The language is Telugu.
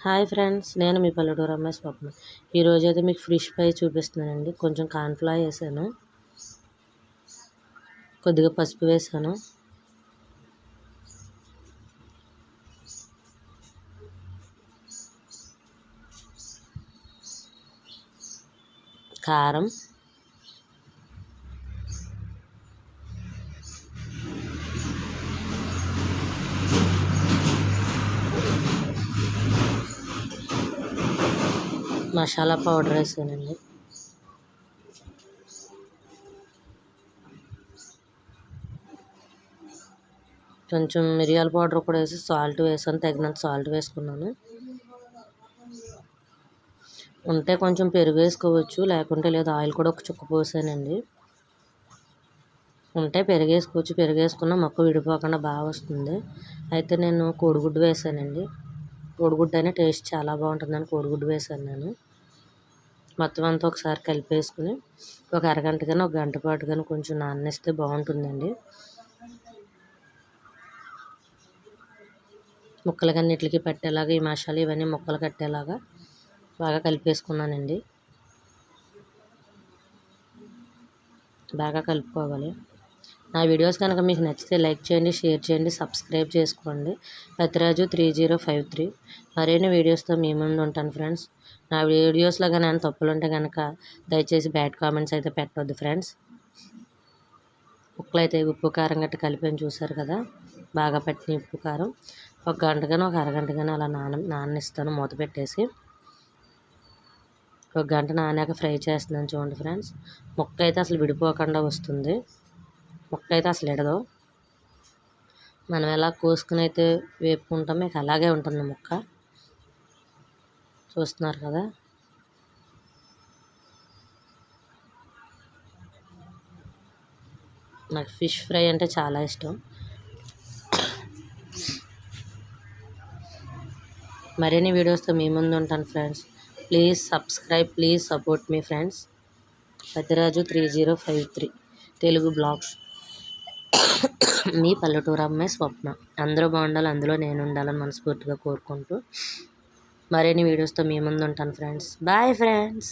హాయ్ ఫ్రెండ్స్, నేను మీ పల్లెటూరు అమ్మాయి స్వప్న. ఈరోజు అయితే మీకు ఫిష్ ఫ్రై చూపిస్తున్నానండి. కొంచెం కార్న్ఫ్లవర్ వేసాను, కొద్దిగా పసుపు వేసాను, కారం, మసాలా పౌడర్ వేసానండి. కొంచెం మిరియాల పౌడర్ కూడా వేసి సాల్ట్ వేసాను, తగినంత సాల్ట్ వేసుకున్నాను. ఉంటే కొంచెం పెరుగు వేసుకోవచ్చు, లేకుంటే లేదు. ఆయిల్ కూడా ఒక చుక్క పోసానండి. ఉంటే పెరుగు వేసుకోవచ్చు, పెరుగు వేసుకున్న మొక్క విడిపోకుండా బాగా వస్తుంది. అయితే నేను కోడిగుడ్డు వేసానండి. కోడిగుడ్డు అయినా టేస్ట్ చాలా బాగుంటుందని కోడిగుడ్డు వేసాను నేను. మొత్తం అంతా ఒకసారి కలిపేసుకుని ఒక అరగంట కానీ ఒక గంట పాటు కానీ కొంచెం నాననిస్తే బాగుంటుందండి. ముక్కలకన్నిటికి పట్టేలాగా ఈ మసాలా ఇవన్నీ ముక్కలు కట్టేలాగా బాగా కలిపేసుకున్నానండి. బాగా కలుపుకోవాలి. నా వీడియోస్ కనుక మీకు నచ్చితే లైక్ చేయండి, షేర్ చేయండి, సబ్స్క్రైబ్ చేసుకోండి. పెద్దరాజు 3053 మరిన్ని వీడియోస్తో మీ ముందు ఉంటాను ఫ్రెండ్స్. నా వీడియోస్లో కానీ ఏమైనా తప్పులు ఉంటే కనుక దయచేసి బ్యాడ్ కామెంట్స్ అయితే పెట్టవద్దు ఫ్రెండ్స్. ముక్కలు అయితే ఉప్పు కారం గట్ట కలిపి చూసారు కదా, బాగా పట్టిన ఉప్పు కారం. ఒక గంట కానీ ఒక అరగంట కానీ అలా నాననిస్తాను మూత పెట్టేసి. ఒక గంట నానాక ఫ్రై చేస్తున్నాను చూడండి ఫ్రెండ్స్. ముక్క అయితే అసలు విడిపోకుండా వస్తుంది, ముక్క అయితే అసలు ఎడదు. మనం ఎలా కోసుకుని అయితే వేపుకుంటాం, మీకు అలాగే ఉంటుంది ముక్క. చూస్తున్నారు కదా. నాకు ఫిష్ ఫ్రై అంటే చాలా ఇష్టం. మరిన్ని వీడియోస్తో మీ ముందు ఉంటాను friends. Please subscribe, please support మీ ఫ్రెండ్స్. పెద్దరాజు 3053 తెలుగు బ్లాగ్స్. మీ పల్లెటూరు అమ్మాయి స్వప్న. అందరూ బాగుండాలి, అందులో నేను ఉండాలని మనస్ఫూర్తిగా కోరుకుంటూ మరిన్ని వీడియోస్తో మీ ముందు ఉంటాను ఫ్రెండ్స్. Bye friends.